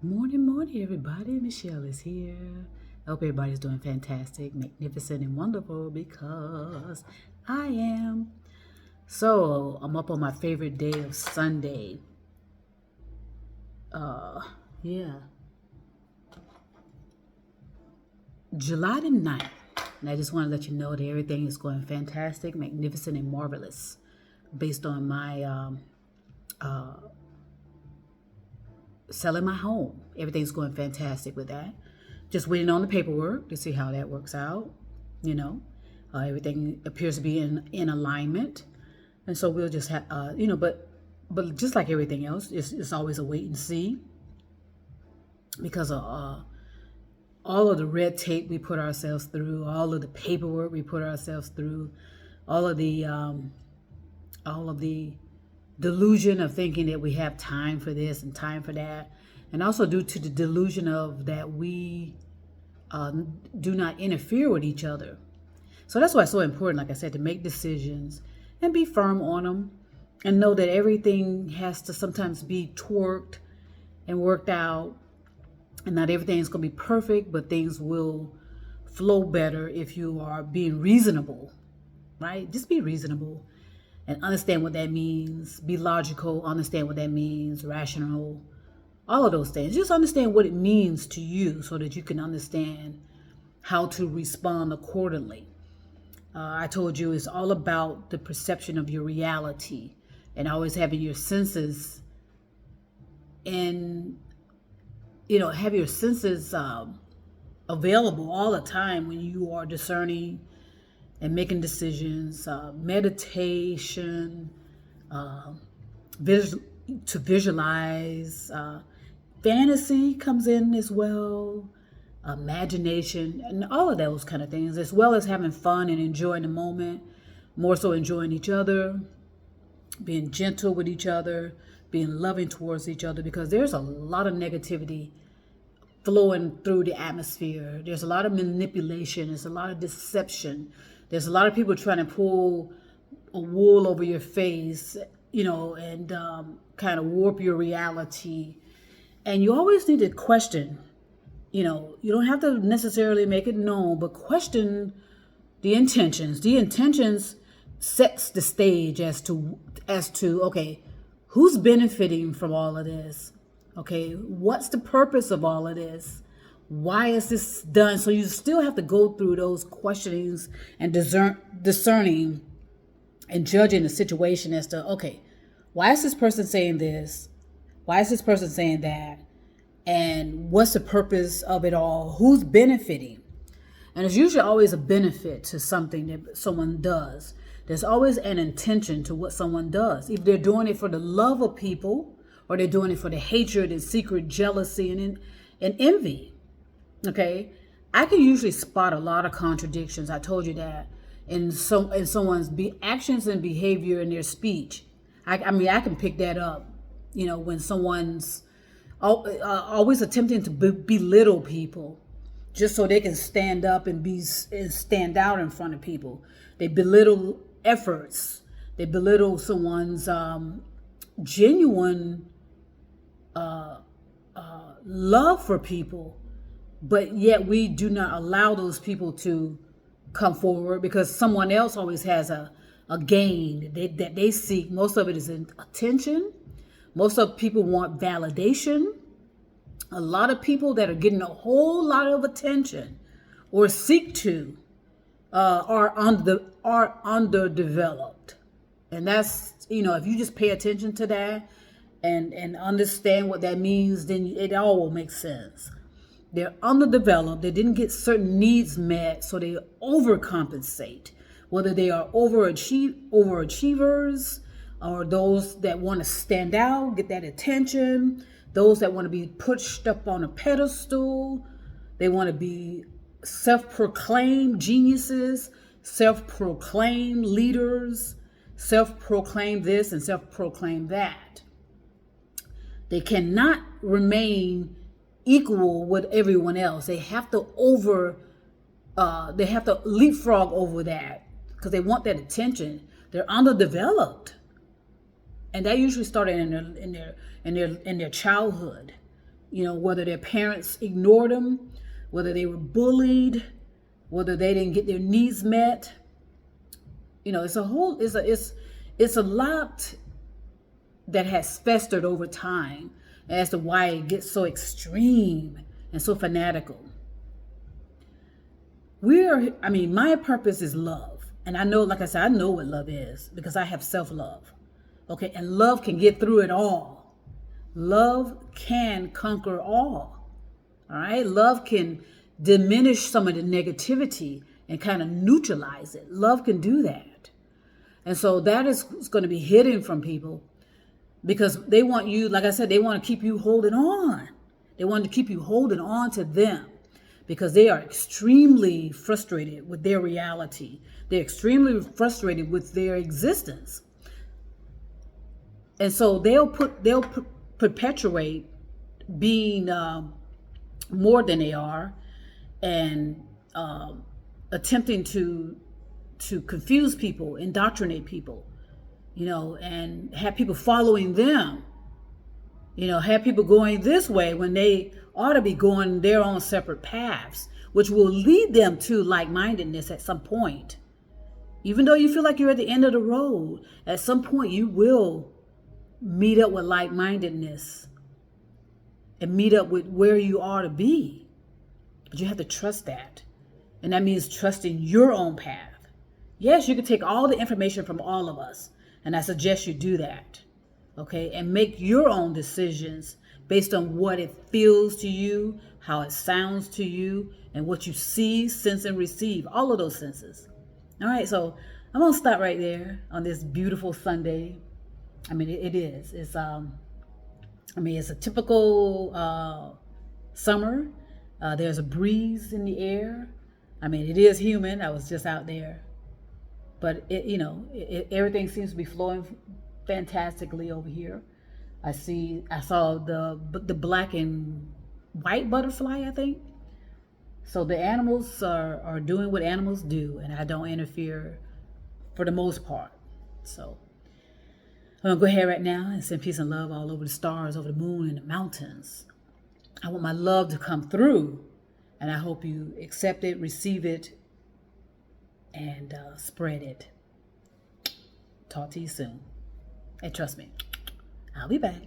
Morning, morning, everybody. Michelle is here. I hope everybody's doing fantastic, magnificent, and wonderful because I am. So, I'm up on my favorite day of Sunday. Yeah, July the 9th. And I just want to let you know that everything is going fantastic, magnificent, and marvelous based on my selling my home. Everything's going fantastic with that. Just waiting on the paperwork to see how that works out. You know, everything appears to be in alignment, and so we'll just have but just like everything else, it's always a wait and see because of all of the red tape we put ourselves through, all of the paperwork we put ourselves through, all of the delusion of thinking that we have time for this and time for that, and also due to the delusion of that we do not interfere with each other. So that's why it's so important, like I said, to make decisions and be firm on them and know that everything has to sometimes be twerked and worked out. And not everything's going to be perfect, but things will flow better if you are being reasonable, right? Just be reasonable and understand what that means. Be logical, understand what that means, rational, all of those things. Just understand what it means to you so that you can understand how to respond accordingly. I told you it's all about the perception of your reality and always having your senses and have your senses available all the time when you are discerning and making decisions. Meditation, to visualize, fantasy comes in as well, imagination, and all of those kind of things, as well as having fun and enjoying the moment, more so enjoying each other, being gentle with each other, being loving towards each other, because there's a lot of negativity flowing through the atmosphere. There's a lot of manipulation. There's a lot of deception. There's a lot of people trying to pull a wool over your face, and kind of warp your reality. And you always need to question. You don't have to necessarily make it known, but question the intentions. The intentions sets the stage as to okay, who's benefiting from all of this? Okay, what's the purpose of all of this? Why is this done? So you still have to go through those questionings and discerning and judging the situation as to okay, why is this person saying this? Why is this person saying that? And what's the purpose of it all? Who's benefiting? And there's usually always a benefit to something that someone does. There's always an intention to what someone does. If they're doing it for the love of people, or they're doing it for the hatred and secret jealousy and envy. Okay, I can usually spot a lot of contradictions. I told you that in someone's actions and behavior in their speech. I can pick that up. When someone's always attempting to belittle people just so they can stand up and stand out in front of people. They belittle efforts. They belittle someone's genuine love for people, but yet we do not allow those people to come forward because someone else always has a gain that they seek. Most of it is in attention. Most of people want validation. A lot of people that are getting a whole lot of attention or seek to are underdeveloped. And that's, if you just pay attention to that and understand what that means, then it all will make sense. They're underdeveloped. They didn't get certain needs met, so they overcompensate. Whether they are overachievers or those that want to stand out, get that attention, those that want to be pushed up on a pedestal, they want to be self-proclaimed geniuses, self-proclaimed leaders, self-proclaimed this and self-proclaimed that. They cannot remain equal with everyone else. They have to leapfrog over that because they want that attention. They're underdeveloped, and that usually started in their childhood. whether their parents ignored them, whether they were bullied, whether they didn't get their needs met. It's a lot that has festered over time as to why it gets so extreme and so fanatical. My purpose is love. And I know, like I said, I know what love is because I have self-love. Okay, and love can get through it all. Love can conquer all. All right, love can diminish some of the negativity and kind of neutralize it. Love can do that. And so that is going to be hidden from people because they want you, like I said, they want to keep you holding on. They want to keep you holding on to them because they are extremely frustrated with their reality. They're extremely frustrated with their existence. And so they'll perpetuate being more than they are and attempting to confuse people, indoctrinate people, and have people following them, have people going this way when they ought to be going their own separate paths, which will lead them to like-mindedness at some point. Even though you feel like you're at the end of the road, at some point you will meet up with like-mindedness and meet up with where you are to be. But you have to trust that. And that means trusting your own path. Yes, you can take all the information from all of us, and I suggest you do that. Okay, and make your own decisions based on what it feels to you, how it sounds to you, and what you see, sense, and receive. All of those senses. All right, so I'm gonna stop right there on this beautiful Sunday. It is. It's a typical summer. There's a breeze in the air. It is humid. I was just out there, but everything seems to be flowing fantastically over here. I saw the black and white butterfly, I think. So the animals are doing what animals do, and I don't interfere for the most part. So I'm gonna go ahead right now and send peace and love all over the stars, over the moon, and the mountains. I want my love to come through, and I hope you accept it, receive it, and spread it. Talk to you soon. And trust me, I'll be back.